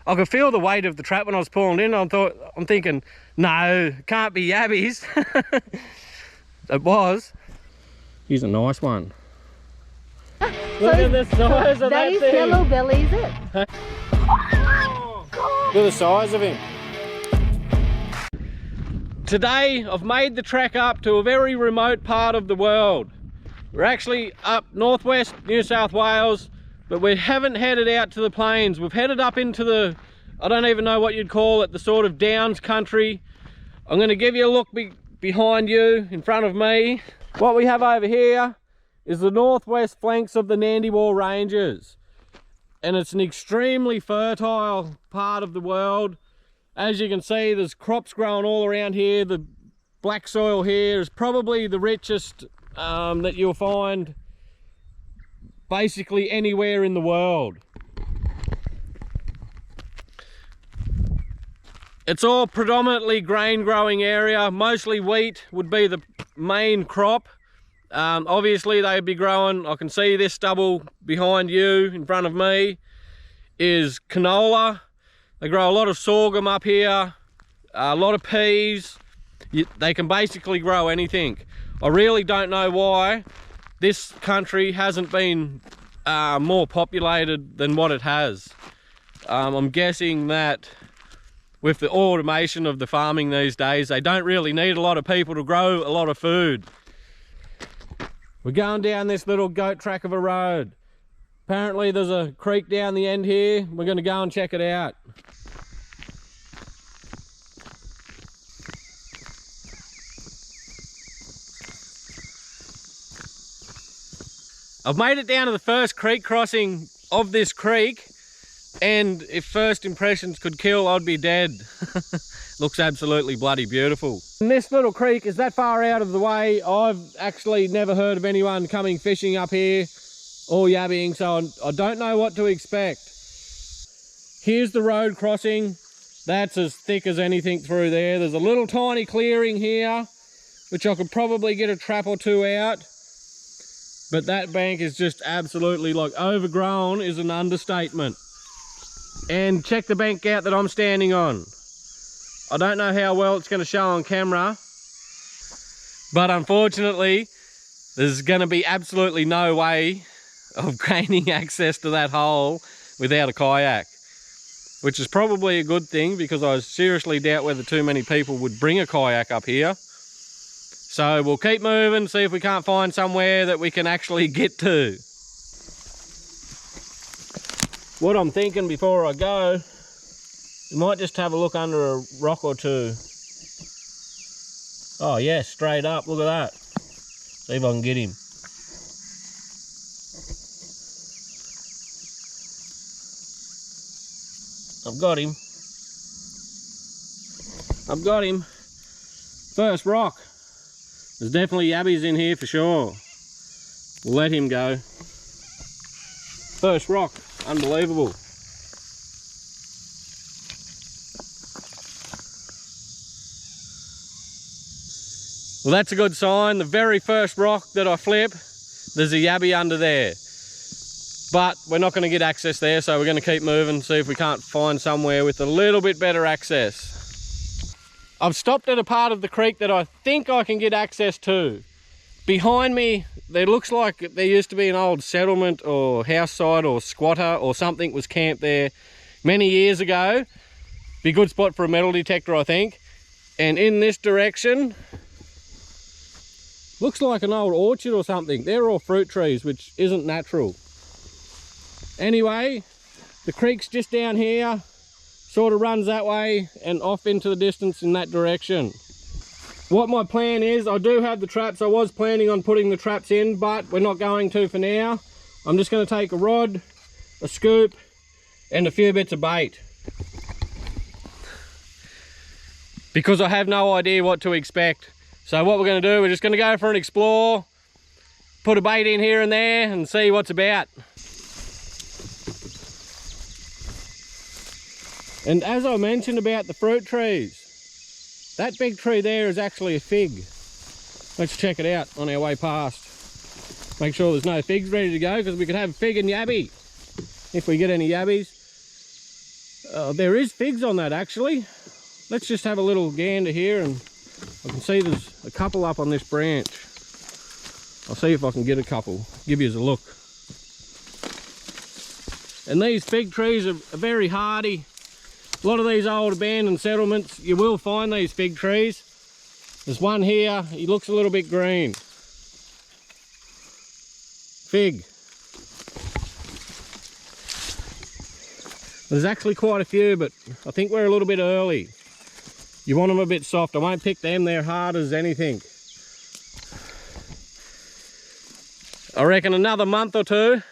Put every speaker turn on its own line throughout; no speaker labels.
I could feel the weight of the trap when I was pulling in. I'm thinking, no, can't be yabbies. It was. Here's a nice one. Look at the size of that thing.
Yellow belly, is it?
Look at the size of him. Today I've made the trek up to a very remote part of the world. We're actually up northwest New South Wales, but we haven't headed out to the plains. We've headed up into the, I don't even know what you'd call it, the sort of downs country. I'm going to give you a look behind you, in front of me. What we have over here is the northwest flanks of the Nandewar Ranges, and it's an extremely fertile part of the world. As you can see, there's crops growing all around here. The black soil here is probably the richest that you'll find basically anywhere in the world. It's all predominantly grain growing area. Mostly wheat would be the main crop. Obviously they'd be growing, I can see this stubble behind you in front of me is canola. They grow a lot of sorghum up here, a lot of peas. They can basically grow anything. I really don't know why this country hasn't been more populated than what it has. I'm guessing that with the automation of the farming these days, they don't really need a lot of people to grow a lot of food. We're going down this little goat track of a road. Apparently there's a creek down the end here. We're going to go and check it out. I've made it down to the first creek crossing of this creek, and if first impressions could kill, I'd be dead. Looks absolutely bloody beautiful. And this little creek is that far out of the way. I've actually never heard of anyone coming fishing up here or yabbying, so I don't know what to expect. Here's the road crossing. That's as thick as anything through there. There's a little tiny clearing here, which I could probably get a trap or two out. But that bank is just absolutely, like, overgrown is an understatement. And check the bank out that I'm standing on. I don't know how well it's going to show on camera, but unfortunately there's going to be absolutely no way of gaining access to that hole without a kayak, which is probably a good thing, because I seriously doubt whether too many people would bring a kayak up here. So we'll keep moving, see if we can't find somewhere that we can actually get to. What I'm thinking before I go, we might just have a look under a rock or two. Oh yeah, straight up, look at that. See if I can get him. I've got him. I've got him. First rock. There's definitely yabbies in here for sure. We'll let him go. First rock, unbelievable. Well, that's a good sign. The very first rock that I flip, there's a yabbie under there. But we're not going to get access there, so we're going to keep moving, see if we can't find somewhere with a little bit better access. I've stopped at a part of the creek that I think I can get access to. Behind me, there looks like there used to be an old settlement or house site or squatter or something was camped there many years ago. Be a good spot for a metal detector, I think. And in this direction, looks like an old orchard or something. They're all fruit trees, which isn't natural. Anyway, the creek's just down here, sort of runs that way and off into the distance in that direction. What my plan is, I do have the traps. I was planning on putting the traps in, but we're not going to for now. I'm just going to take a rod, a scoop, and a few bits of bait, because I have no idea what to expect. So what we're going to do, we're just going to go for an explore, put a bait in here and there and see what's about. And as I mentioned about the fruit trees, that big tree there is actually a fig. Let's check it out on our way past. Make sure there's no figs ready to go, because we could have fig and yabbie if we get any yabbies. There is figs on that actually. Let's just have a little gander here, and I can see there's a couple up on this branch. I'll see if I can get a couple, give you a look. And these fig trees are very hardy. A lot of these old abandoned settlements, you will find these fig trees. There's one here, he looks a little bit green. Fig. There's actually quite a few, but I think we're a little bit early. You want them a bit soft. I won't pick them, they're hard as anything. I reckon another month or two.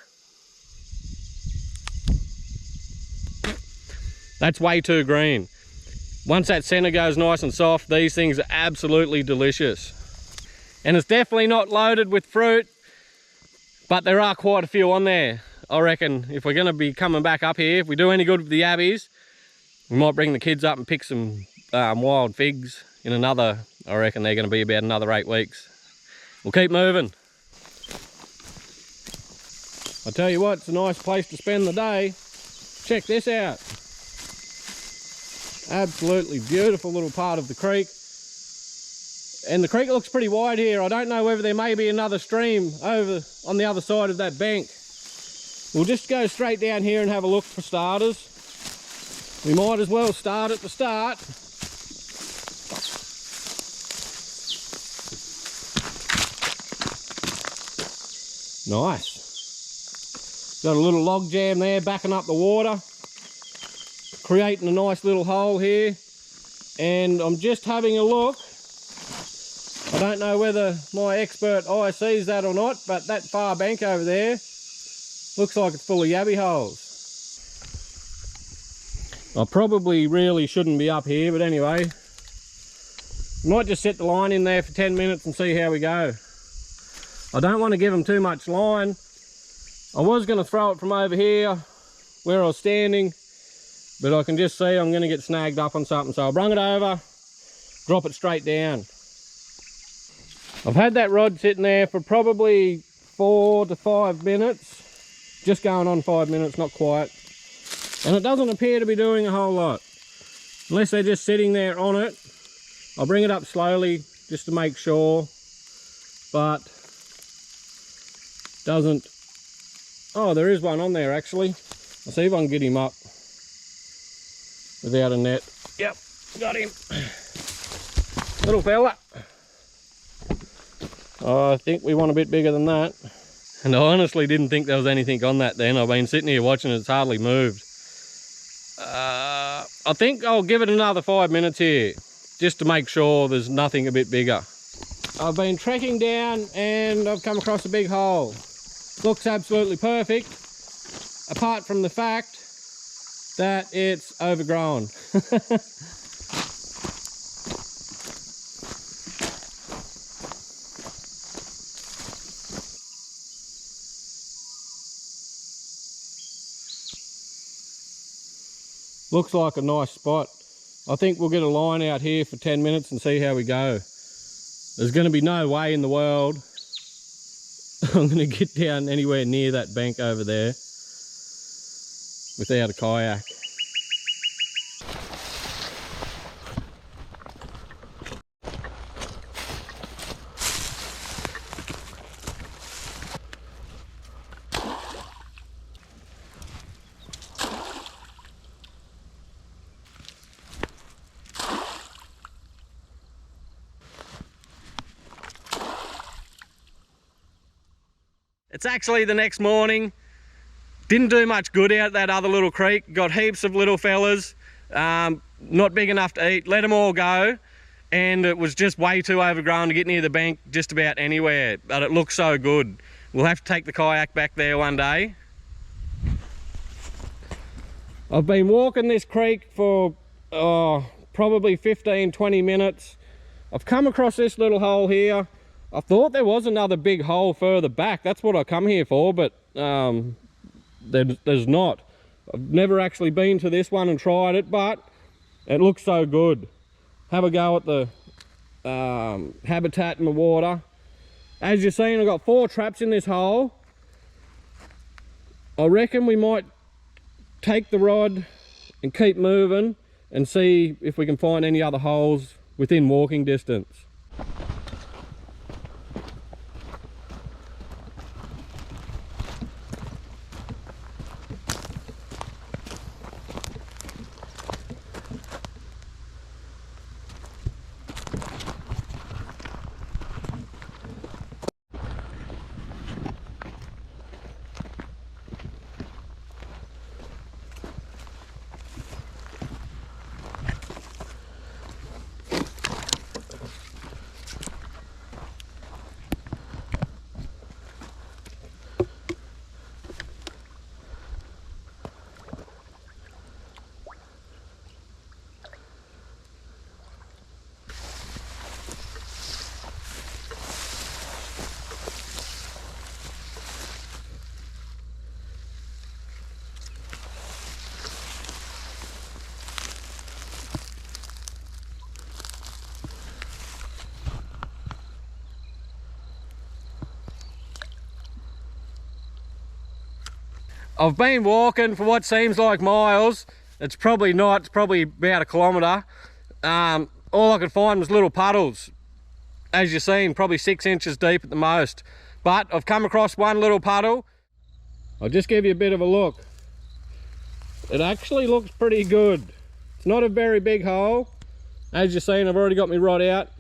That's way too green. Once that centre goes nice and soft, these things are absolutely delicious. And it's definitely not loaded with fruit, but there are quite a few on there. I reckon if we're gonna be coming back up here, if we do any good with the Yabbies, we might bring the kids up and pick some wild figs in another, I reckon they're gonna be about another 8 weeks. We'll keep moving. I tell you what, it's a nice place to spend the day. Check this out. Absolutely beautiful little part of the creek. And the creek looks pretty wide here. I don't know whether there may be another stream over on the other side of that bank. We'll just go straight down here and have a look for starters. We might as well start at the start. Nice. Got a little log jam there backing up the water, creating a nice little hole here. And I'm just having a look. I don't know whether my expert eye sees that or not, but that far bank over there looks like it's full of Yabbie holes. I probably really shouldn't be up here, but anyway, might just set the line in there for 10 minutes and see how we go. I don't want to give them too much line. I was going to throw it from over here where I was standing, but I can just see I'm going to get snagged up on something, so I'll bring it over, drop it straight down. I've had that rod sitting there for probably 4 to 5 minutes, just going on 5 minutes, not quite, and it doesn't appear to be doing a whole lot unless they're just sitting there on it. I'll bring it up slowly just to make sure, but doesn't. Oh, there is one on there actually. I'll see if I can get him up without a net. Yep, got him. Little fella. Oh, I think we want a bit bigger than that. And I honestly didn't think there was anything on that then. I've been sitting here watching it, it's hardly moved. I think I'll give it another 5 minutes here, just to make sure there's nothing a bit bigger. I've been trekking down and I've come across a big hole. Looks absolutely perfect, apart from the fact that it's overgrown. Looks like a nice spot. I think we'll get a line out here for 10 minutes and see how we go. There's going to be no way in the world I'm going to get down anywhere near that bank over there without a kayak. It's actually the next morning. Didn't do much good out that other little creek. Got heaps of little fellas, not big enough to eat. Let them all go, and it was just way too overgrown to get near the bank just about anywhere, but it looks so good. We'll have to take the kayak back there one day. I've been walking this creek for probably 15-20 minutes. I've come across this little hole here. I thought there was another big hole further back. That's what I come here for, but there's not. I've never actually been to this one and tried it, but it looks so good. Have a go at the habitat in the water. As you're seeing, I've got 4 traps in this hole. I reckon we might take the rod and keep moving and see if we can find any other holes within walking distance. I've been walking for what seems like miles. It's probably not, it's probably about 1 kilometre. All I could find was little puddles. As you've seen, probably 6 inches deep at the most. But I've come across one little puddle. I'll just give you a bit of a look. It actually looks pretty good. It's not a very big hole. As you've seen, I've already got my rod out.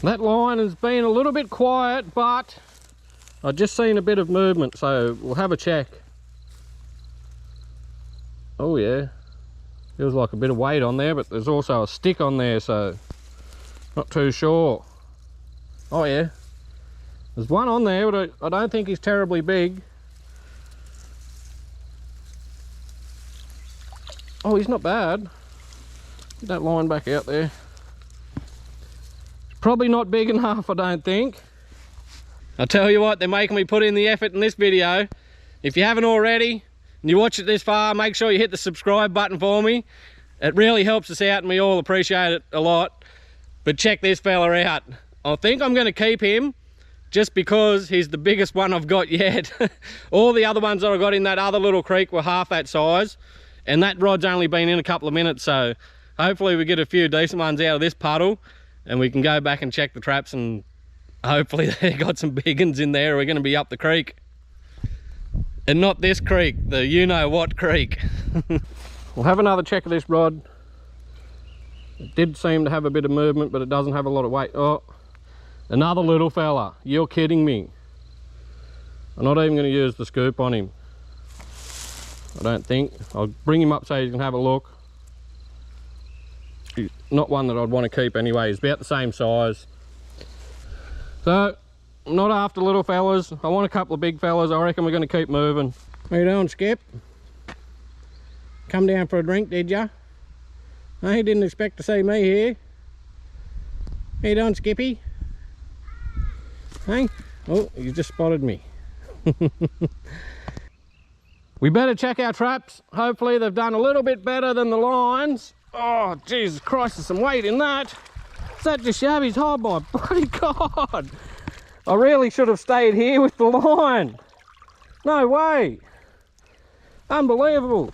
That line has been a little bit quiet, but I've just seen a bit of movement, so we'll have a check. Oh yeah, feels like a bit of weight on there, but there's also a stick on there, so not too sure. Oh yeah, there's one on there, but I don't think he's terribly big. Oh, he's not bad. Get that line back out there. Probably not big enough, I don't think. I'll tell you what, they're making me put in the effort in this video. If you haven't already, and you watch it this far, make sure you hit the subscribe button for me. It really helps us out and we all appreciate it a lot. But check this fella out. I think I'm gonna keep him just because he's the biggest one I've got yet. All the other ones that I got in that other little creek were half that size, and that rod's only been in a couple of minutes, so hopefully we get a few decent ones out of this puddle and we can go back and check the traps, and hopefully they got some big ones in there. We're going to be up the creek. And not this creek, the you-know-what creek. We'll have another check of this rod. It did seem to have a bit of movement, but it doesn't have a lot of weight. Oh, another little fella. You're kidding me. I'm not even going to use the scoop on him, I don't think. I'll bring him up so you can have a look. He's not one that I'd want to keep anyway. He's about the same size. So, I'm not after little fellas. I want a couple of big fellas. I reckon we're going to keep moving. How you doing, Skip? Come down for a drink, did ya? No, he didn't expect to see me here. How you doing, Skippy? Hey? Oh, you just spotted me. We better check our traps. Hopefully they've done a little bit better than the lines. Oh, Jesus Christ, there's some weight in that. Is that just Yabbie's? Oh my bloody God. I really should have stayed here with the line. No way. Unbelievable.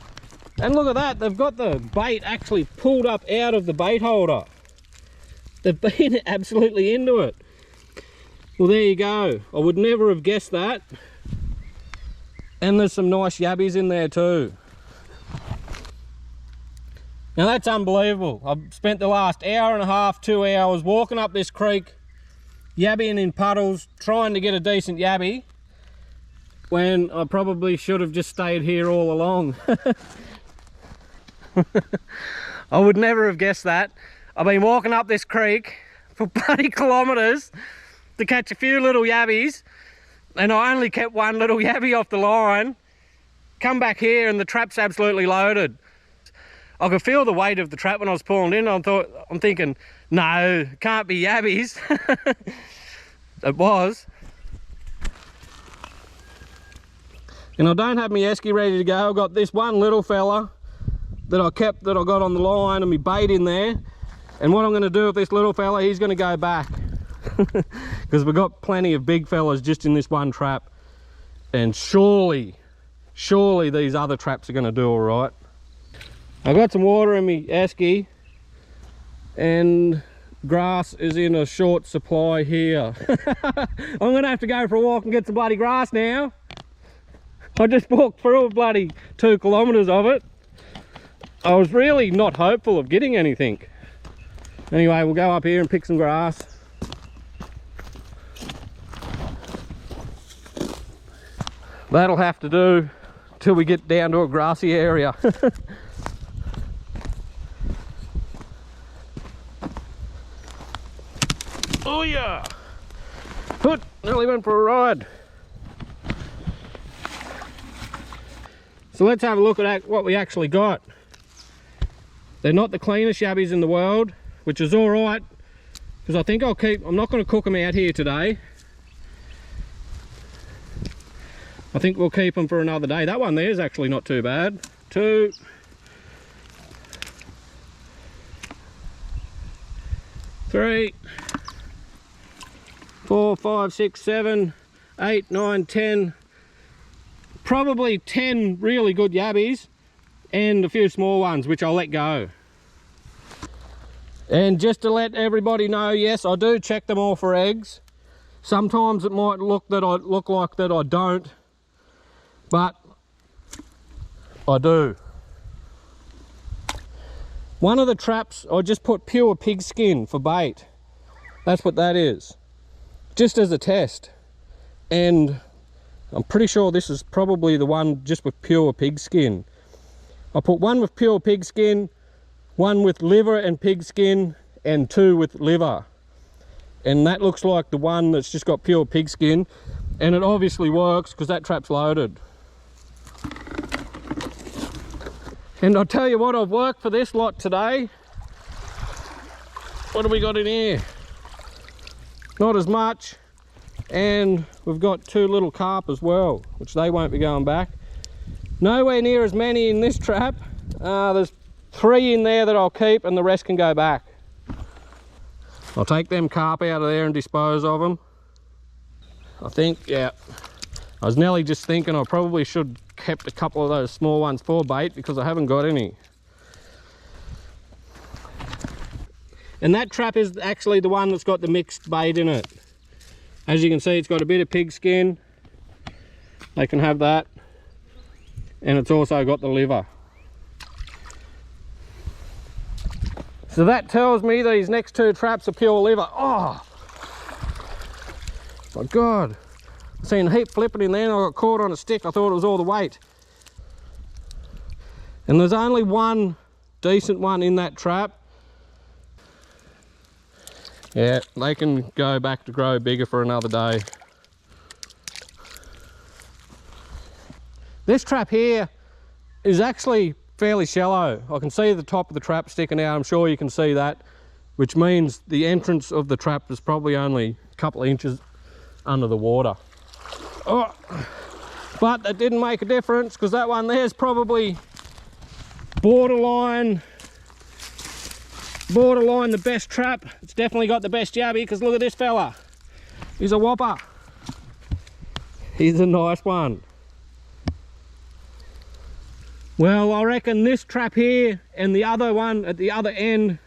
And look at that, they've got the bait actually pulled up out of the bait holder. They've been absolutely into it. Well, there you go. I would never have guessed that. And there's some nice yabbies in there too. Now that's unbelievable. I've spent the last hour and a half, 2 hours walking up this creek, yabbying in puddles, trying to get a decent yabbie, when I probably should have just stayed here all along. I would never have guessed that. I've been walking up this creek for bloody kilometres to catch a few little yabbies, and I only kept one little yabbie off the line. Come back here and the trap's absolutely loaded. I could feel the weight of the trap when I was pulling in. I'm thinking, no, can't be yabbies. It was. And I don't have my esky ready to go. I've got this one little fella that I got on the line and my bait in there. And what I'm going to do with this little fella, he's going to go back. Because we've got plenty of big fellas just in this one trap. And surely surely these other traps are going to do all right. I've got some water in my esky, and grass is in a short supply here. I'm going to have to go for a walk and get some bloody grass now. I just walked through a bloody 2 kilometres of it. I was really not hopeful of getting anything. Anyway, we'll go up here and pick some grass. That'll have to do till we get down to a grassy area. Oh yeah! Nearly went for a ride. So let's have a look at what we actually got. They're not the cleanest yabbies in the world, which is all right, because I think I'm not going to cook them out here today. I think we'll keep them for another day. That one there is actually not too bad. 2, 3, 4, 5, 6, 7, 8, 9, 10. Probably 10 really good yabbies and a few small ones, which I'll let go. And just to let everybody know, yes, I do check them all for eggs. Sometimes it might look like that I don't, but I do. One of the traps, I just put pure pig skin for bait. That's what that is, just as a test. And I'm pretty sure this is probably the one just with pure pig skin. I put one with pure pig skin, one with liver and pig skin, and 2 with liver. And that looks like the one that's just got pure pig skin, and it obviously works because that trap's loaded. And I'll tell you what, I've worked for this lot today. What have we got in here? Not as much. And we've got 2 little carp as well, which they won't be going back. Nowhere near as many in this trap. There's 3 in there that I'll keep, and the rest can go back. I'll take them carp out of there and dispose of them. I think, yeah. I was nearly just thinking I probably should have kept a couple of those small ones for bait, because I haven't got any. And that trap is actually the one that's got the mixed bait in it. As you can see, it's got a bit of pig skin. They can have that. And it's also got the liver. So that tells me these next 2 traps are pure liver. Oh my God. I seen a heap flipping in there and I got caught on a stick. I thought it was all the weight. And there's only one decent one in that trap. Yeah, they can go back to grow bigger for another day. This trap here is actually fairly shallow. I can see the top of the trap sticking out. I'm sure you can see that, which means the entrance of the trap is probably only a couple of inches under the water. Oh, but that didn't make a difference, because that one there's probably borderline the best trap. It's definitely got the best yabbie, because look at this fella. He's a whopper. He's a nice one. Well, I reckon this trap here and the other one at the other end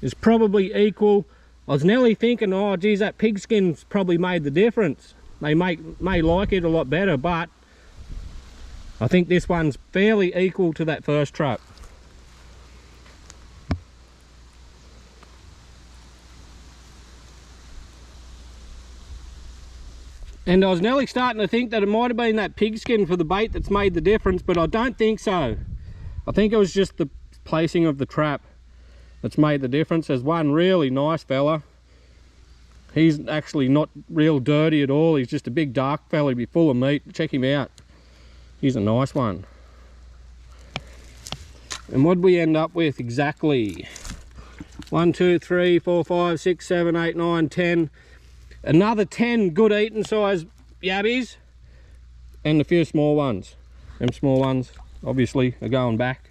is probably equal. I was nearly thinking, oh geez, that pig skin's probably made the difference. They may like it a lot better, but I think this one's fairly equal to that first trap. And I was nearly starting to think that it might have been that pig skin for the bait that's made the difference, but I don't think so. I think it was just the placing of the trap that's made the difference. There's one really nice fella. He's actually not real dirty at all. He's just a big dark fella. He'd be full of meat. Check him out. He's a nice one. And what'd we end up with exactly? 1, 2, 3, 4, 5, 6, 7, 8, 9, 10. Another 10 good eating size yabbies, and a few small ones. Them small ones obviously are going back.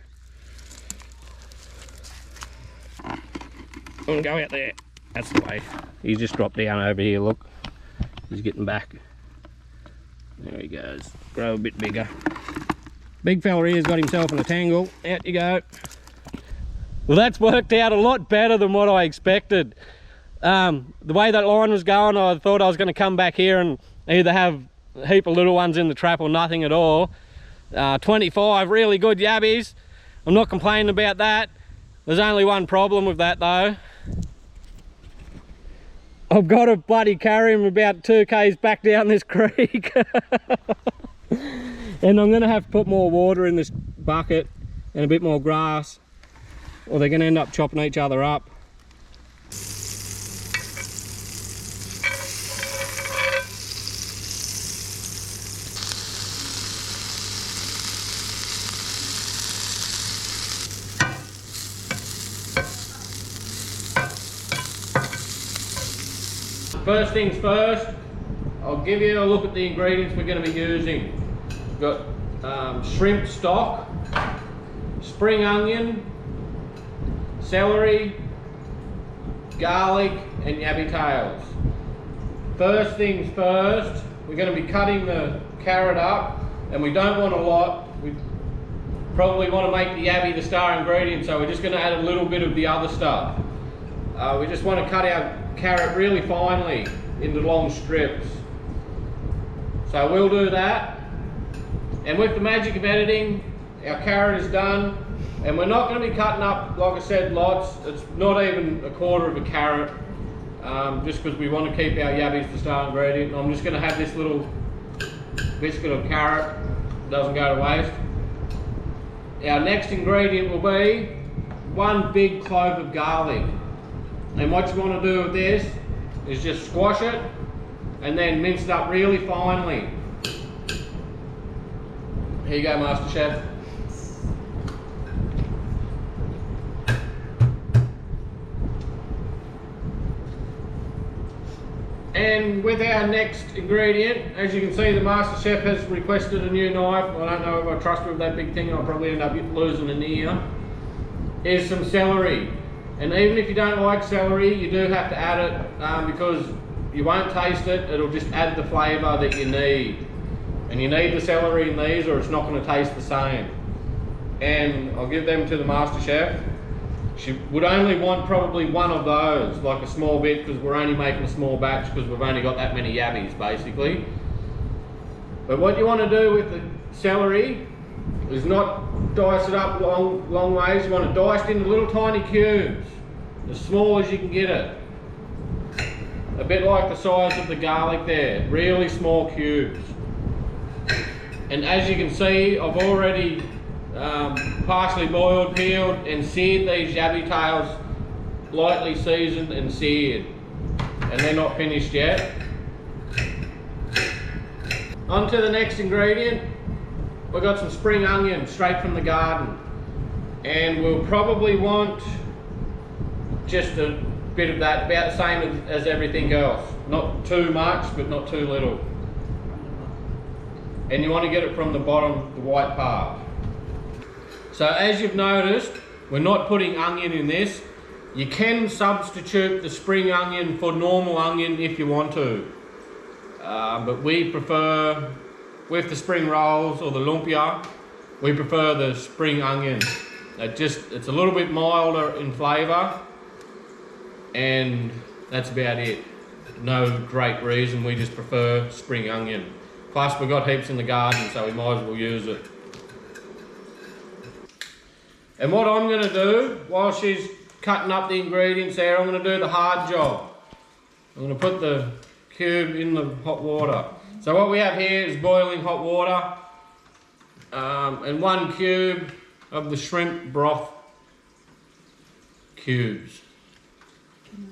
And go out there. That's the way. He's just dropped down over here, look. He's getting back. There he goes. Grow a bit bigger. Big fella here's got himself in a tangle. Out you go. Well, that's worked out a lot better than what I expected. The way that line was going, I thought I was going to come back here and either have a heap of little ones in the trap or nothing at all. 25 really good yabbies. I'm not complaining about that. There's only one problem with that though. I've got to bloody carry him about 2 k's back down this creek. And I'm going to have to put more water in this bucket and a bit more grass, or they're going to end up chopping each other up. First things first, I'll give you a look at the ingredients we're going to be using. We've got shrimp stock, spring onion, celery, garlic and yabbie tails. First things first, we're going to be cutting the carrot up, and we don't want a lot. We probably want to make the yabbie the star ingredient, so we're just going to add a little bit of the other stuff. We just want to cut our carrot really finely into long strips. So we'll do that. And with the magic of editing, our carrot is done. And we're not going to be cutting up, like I said, lots. It's not even a quarter of a carrot, just because we want to keep our yabbies the star ingredient. And I'm just going to have this little biscuit of carrot, doesn't go to waste. Our next ingredient will be 1 big clove of garlic. And what you want to do with this is just squash it and then mince it up really finely. Here you go, Master Chef. And with our next ingredient, as you can see, the Master Chef has requested a new knife. I don't know if I trust her with that big thing. I'll probably end up losing an ear. Is some celery. And even if you don't like celery, you do have to add it because you won't taste it. It'll just add the flavour that you need. And you need the celery in these or it's not going to taste the same. And I'll give them to the Master Chef. She would only want probably 1 of those, like a small bit, because we're only making a small batch because we've only got that many yabbies basically. But what you want to do with the celery is not dice it up long ways. You want it diced into little tiny cubes, as small as you can get it. A bit like the size of the garlic there, really small cubes. And as you can see, I've already partially boiled, peeled and seared these yabbie tails, lightly seasoned and seared. And they're not finished yet. On to the next ingredient. We've got some spring onion straight from the garden. And we'll probably want just a bit of that, about the same as everything else. Not too much, but not too little. And you want to get it from the bottom, the white part. So as you've noticed, we're not putting onion in this. You can substitute the spring onion for normal onion if you want to. But we prefer, with the spring rolls or the lumpia, we prefer the spring onion. It's a little bit milder in flavour, and that's about it. No great reason, we just prefer spring onion. Plus we've got heaps in the garden, so we might as well use it. And what I'm going to do, while she's cutting up the ingredients there, I'm going to do the hard job. I'm going to put the cube in the hot water. So what we have here is boiling hot water, and 1 cube of the shrimp broth cubes.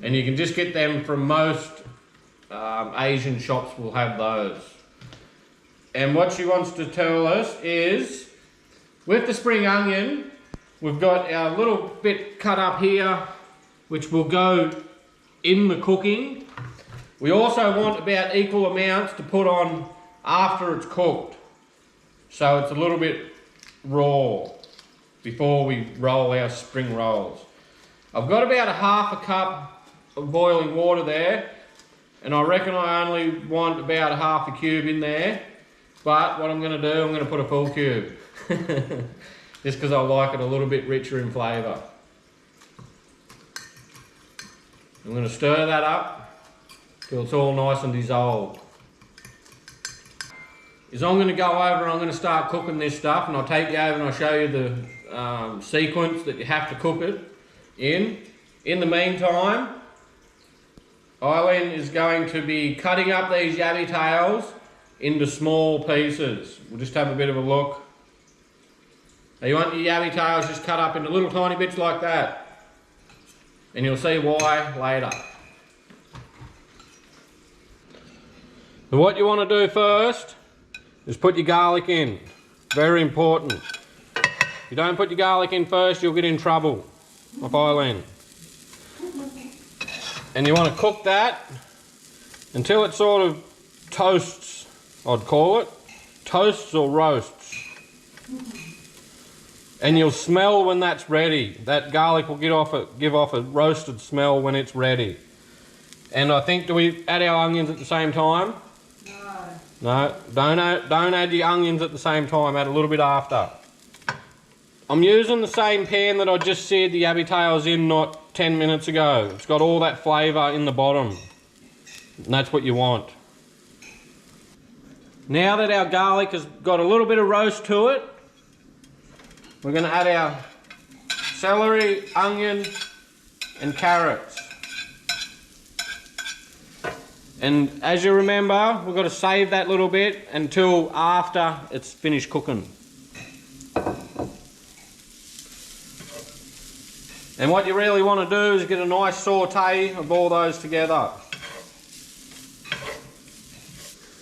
And you can just get them from most Asian shops will have those. And what she wants to tell us is, with the spring onion, we've got our little bit cut up here, which will go in the cooking. We also want about equal amounts to put on after it's cooked. So it's a little bit raw before we roll our spring rolls. I've got about 1/2 cup of boiling water there, and I reckon I only want about 1/2 cube in there. But what I'm going to do, I'm going to put a full cube. Just because I like it a little bit richer in flavour. I'm going to stir that up till it's all nice and dissolved. I'm going to go over and I'm going to start cooking this stuff, and I'll take you over and I'll show you the sequence that you have to cook it in. In the meantime, Eileen is going to be cutting up these yabbie tails into small pieces. We'll just have a bit of a look. Now you want your yabbie tails just cut up into little tiny bits like that. And you'll see why later. So what you want to do first is put your garlic in. Very important. If you don't put your garlic in first, you'll get in trouble with Eileen. And you want to cook that until it sort of toasts, I'd call it. Toasts or roasts. And you'll smell when that's ready. That garlic will give off a roasted smell when it's ready. And I think, do we add our onions at the same time? No, don't add the onions at the same time, add a little bit after. I'm using the same pan that I just seared the yabbie tails in not 10 minutes ago. It's got all that flavour in the bottom. And that's what you want. Now that our garlic has got a little bit of roast to it, we're going to add our celery, onion and carrots. And as you remember, we've got to save that little bit until after it's finished cooking. And what you really want to do is get a nice saute of all those together.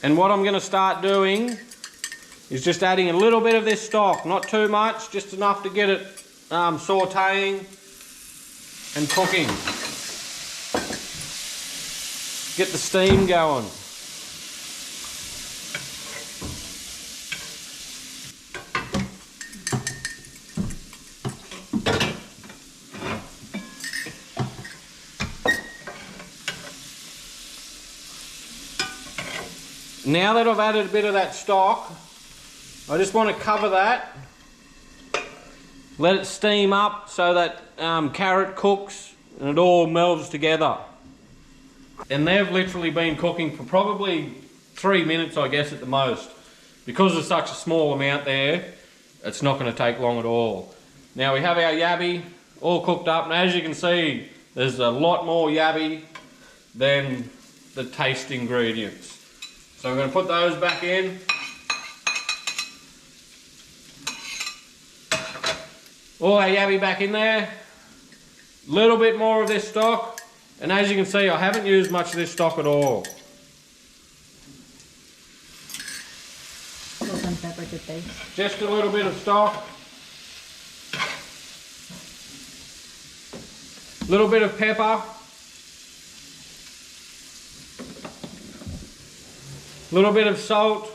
And what I'm going to start doing is just adding a little bit of this stock, not too much, just enough to get it sauteing and cooking. Get the steam going. Now that I've added a bit of that stock, I just want to cover that, let it steam up so that carrot cooks and it all melds together. And they've literally been cooking for probably 3 minutes, I guess, at the most. Because there's such a small amount there, it's not going to take long at all. Now we have our yabbie all cooked up, and as you can see, there's a lot more yabbie than the taste ingredients. So we're going to put those back in. All our yabbie back in there. A little bit more of this stock. And as you can see, I haven't used much of this stock at all.
Salt and pepper to taste.
Just a little bit of stock. A little bit of pepper. A little bit of salt.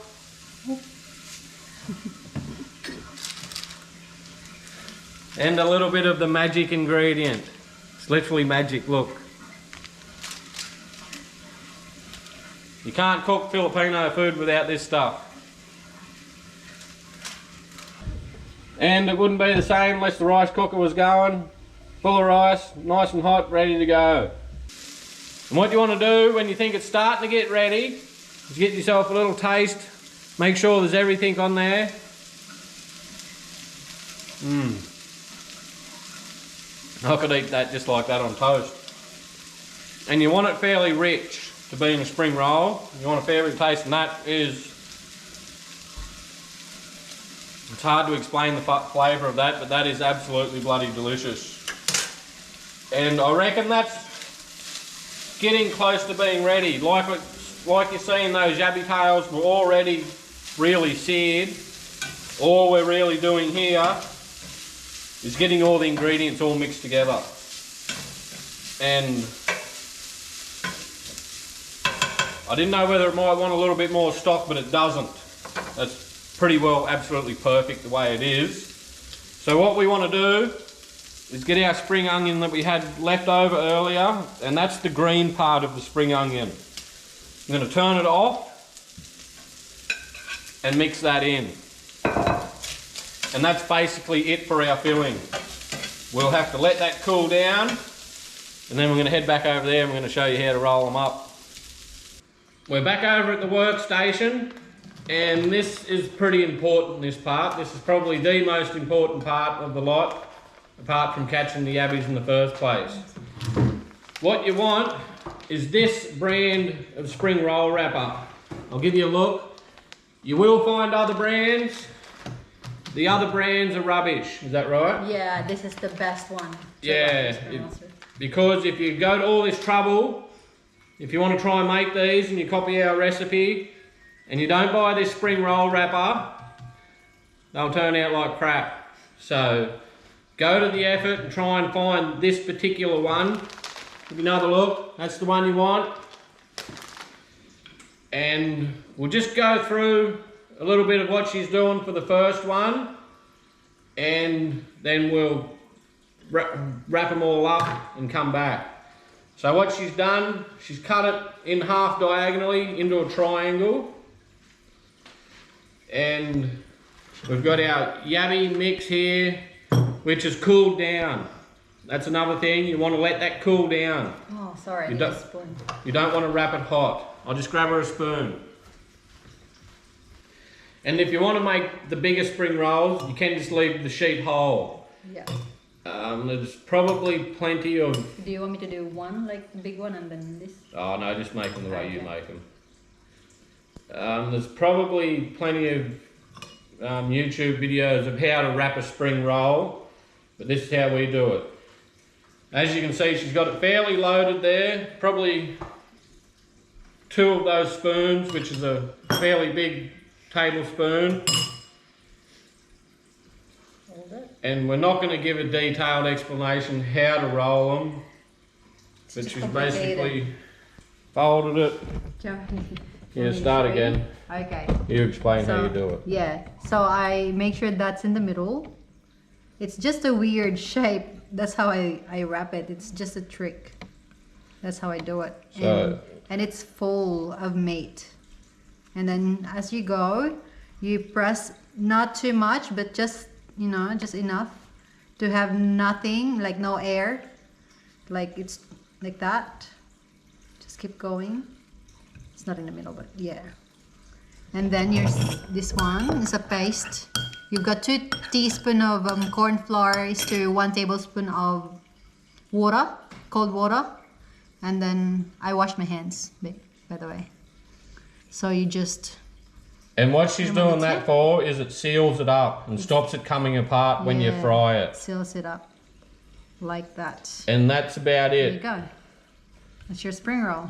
And a little bit of the magic ingredient. It's literally magic, look. You can't cook Filipino food without this stuff. And it wouldn't be the same unless the rice cooker was going. Full of rice, nice and hot, ready to go. And what you want to do when you think it's starting to get ready is get yourself a little taste. Make sure there's everything on there. I could eat that just like that on toast. And you want it fairly rich to be in a spring roll. You want a fair bit of taste, and that is, it's hard to explain the flavour of that, but that is absolutely bloody delicious. And I reckon that's getting close to being ready. Like you're seeing, those yabbie tails were already really seared. All we're really doing here is getting all the ingredients all mixed together. And I didn't know whether it might want a little bit more stock, but it doesn't. That's pretty well absolutely perfect the way it is. So what we want to do is get our spring onion that we had left over earlier, and that's the green part of the spring onion. I'm going to turn it off and mix that in. And that's basically it for our filling. We'll have to let that cool down, and then we're going to head back over there and we're going to show you how to roll them up. We're back over at the workstation, and this is pretty important, this part. This is probably the most important part of the lot, apart from catching the yabbies in the first place. What you want is this brand of spring roll wrapper. I'll give you a look. You will find other brands. The other brands are rubbish, is that right?
Yeah, this is the best one.
Yeah, because if you go to all this trouble, if you want to try and make these and you copy our recipe, and you don't buy this spring roll wrapper, they'll turn out like crap. So go to the effort and try and find this particular one. Give you another look, that's the one you want. And we'll just go through a little bit of what she's doing for the first one, and then we'll wrap them all up and come back. So what she's done, she's cut it in half diagonally into a triangle, and we've got our Yabbie mix here, which has cooled down. That's another thing, you want to let that cool down.
Oh, sorry, I need a spoon.
You don't want to wrap it hot. I'll just grab her a spoon. And if you want to make the bigger spring rolls, you can just leave the sheet whole.
Yeah.
There's probably plenty of...
Do you want me to do one, like the big one, and then this?
Oh no, just make them the way you make them. There's probably plenty of YouTube videos of how to wrap a spring roll, but this is how we do it. As you can see, she's got it fairly loaded there. Probably 2 of those spoons, which is a fairly big tablespoon.
Hold it.
And we're not going to give a detailed explanation how to roll them, but she's basically folded it. Yeah, start again.
Okay.
You explain how you do it.
Yeah, so I make sure that's in the middle. It's just a weird shape. That's how I wrap it. It's just a trick. That's how I do it.
So,
and it's full of meat. And then as you go, you press not too much, but just, you know, just enough to have nothing, like no air. Like it's like that. Just keep going. It's not in the middle, but yeah. And then here's this one is a paste. You've got 2 teaspoons of corn flour is to 1 tablespoon of water, cold water. And then I wash my hands, by the way. So you just...
And what she's doing that for is it seals it up and stops it coming apart when you fry it.
Seals it up like that.
And that's about
There
it.
you go. That's your spring roll.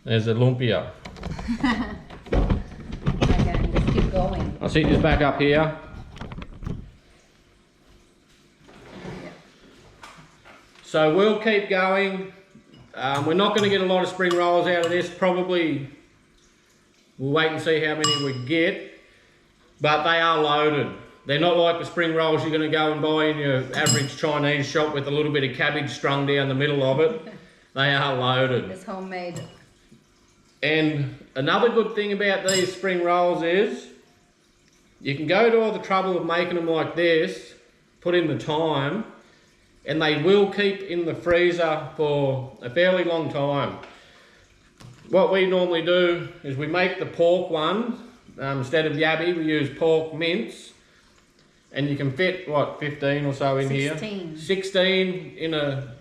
There's a lumpia.
Okay, just keep going.
I'll set this back up here. So we'll keep going. We're not going to get a lot of spring rolls out of this. Probably we'll wait and see how many we get. But they are loaded. They're not like the spring rolls you're going to go and buy in your average Chinese shop with a little bit of cabbage strung down the middle of it. They are loaded.
It's homemade.
And another good thing about these spring rolls is you can go to all the trouble of making them like this, put in the time, and they will keep in the freezer for a fairly long time. What we normally do is we make the pork one, instead of Yabbie we use pork mince, and you can fit, what, 15 or so in
16.
here? 16 in a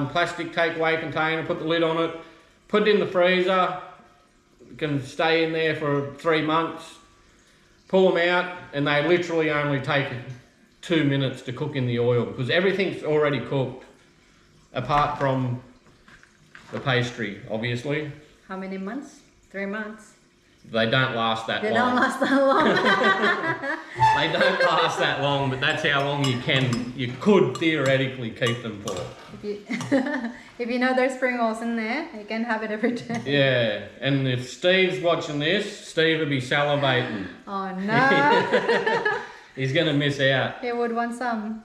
plastic takeaway container, put the lid on it, put it in the freezer, it can stay in there for 3 months, pull them out, and they literally only take 2 minutes to cook in the oil because everything's already cooked apart from the pastry, obviously.
How many months? 3 months.
They don't last that long.
They don't last that long.
They don't last that long, but that's how long you could theoretically keep them for.
If you know there's spring rolls in there, you can have it every day.
Yeah, and if Steve's watching this, Steve will be salivating.
Oh no.
He's going to miss out.
He would want some.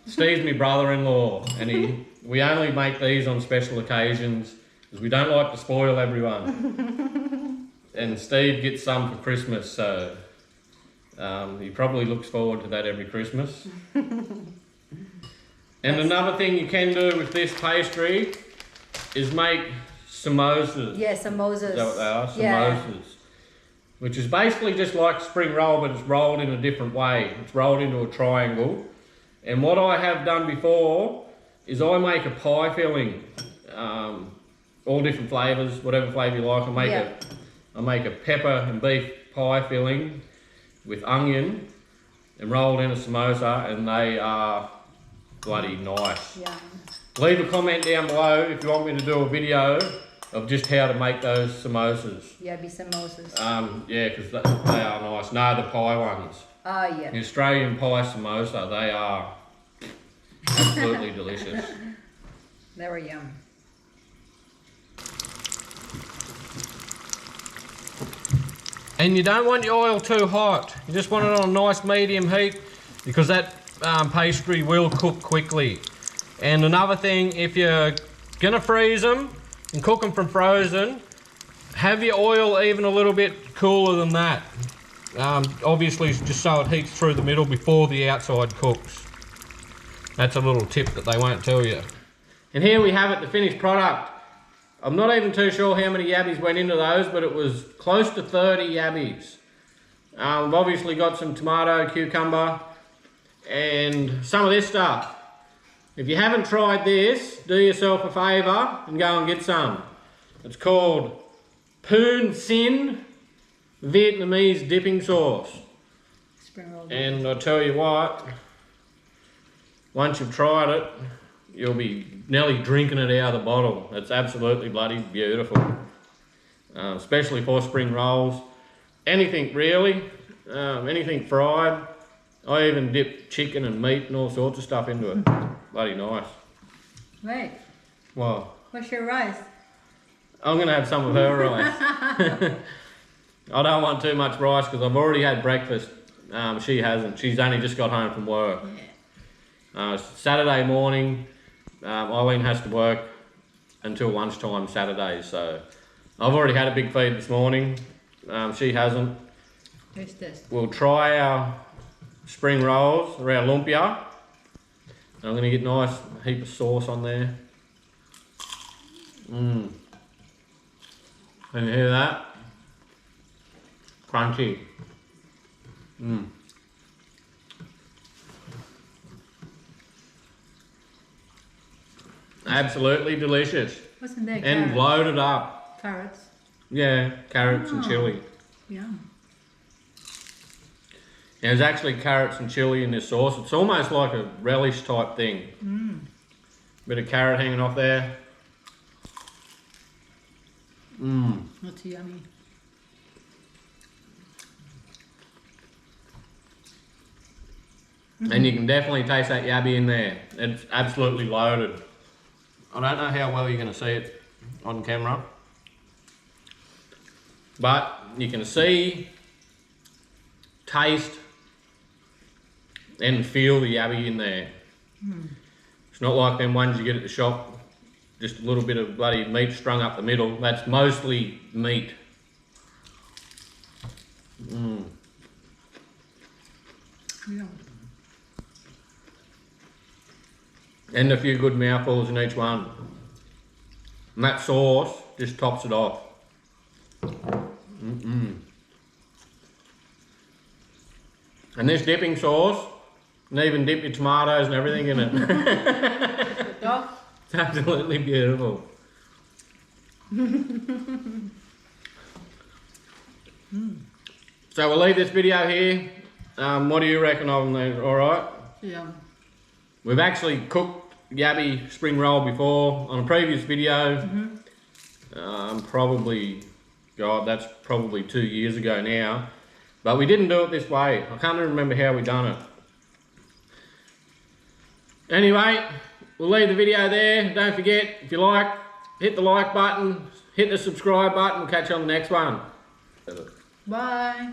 Steve's my brother-in-law, and we only make these on special occasions because we don't like to spoil everyone. and Steve gets some for Christmas, so he probably looks forward to that every Christmas. And another thing you can do with this pastry is make samosas.
Yeah, samosas.
Is that what they are? Samosas.
Yeah.
Which is basically just like spring roll, but it's rolled in a different way. It's rolled into a triangle. And what I have done before is I make a pie filling, all different flavours, whatever flavour you like. I make a pepper and beef pie filling with onion and rolled in a samosa, and they are bloody nice.
Yeah.
Leave a comment down below if you want me to do a video of just how to make those samosas.
Yabbie samosas.
Yeah, because they are nice. No, the pie ones.
Oh, yeah.
The Australian pie samosa, they are absolutely delicious.
They were yum.
And you don't want your oil too hot. You just want it on a nice medium heat, because that pastry will cook quickly. And another thing, if you're gonna freeze them and cook them from frozen, have your oil even a little bit cooler than that. Obviously just so it heats through the middle before the outside cooks. That's a little tip that they won't tell you. And here we have it, the finished product. I'm not even too sure how many yabbies went into those, but it was close to 30 yabbies. We've obviously got some tomato, cucumber, and some of this stuff. If you haven't tried this, do yourself a favour and go and get some. It's called Poon Sin Vietnamese dipping sauce. And I tell you what, once you've tried it, you'll be nearly drinking it out of the bottle. It's absolutely bloody beautiful. Especially for spring rolls. Anything really, anything fried. I even dip chicken and meat and all sorts of stuff into it. Bloody nice.
Wait.
What?
What's your rice?
I'm going to have some of her rice. I don't want too much rice because I've already had breakfast. She hasn't. She's only just got home from work. Saturday morning, Eileen has to work until lunchtime Saturdays, so I've already had a big feed this morning. She hasn't.
Who's this? We'll
try our spring rolls or our lumpia. I'm going to get a nice heap of sauce on there. Can you hear that? Crunchy. Absolutely delicious.
What's in there?
And
carrots.
loaded up.
Carrots.
Yeah, carrots and chilli.
Yum.
There's actually carrots and chilli in this sauce. It's almost like a relish type thing. Bit of carrot hanging off there.
That's yummy.
And you can definitely taste that yabbie in there. It's absolutely loaded. I don't know how well you're going to see it on camera, but you can see, taste, and feel the yabbie in there. It's not like them ones you get at the shop, just a little bit of bloody meat strung up the middle. That's mostly meat.
Yeah.
And a few good mouthfuls in each one. And that sauce just tops it off. And this dipping sauce, and even dip your tomatoes and everything in it. It's absolutely beautiful. So we'll leave this video here. What do you reckon of them? All right?
Yeah.
We've actually cooked Yabbie spring roll before on a previous video. Probably, God, that's probably 2 years ago now. But we didn't do it this way. I can't even remember how we done it. Anyway, we'll leave the video there. Don't forget, if you like, hit the like button, hit the subscribe button. We'll catch you on the next one.
Bye.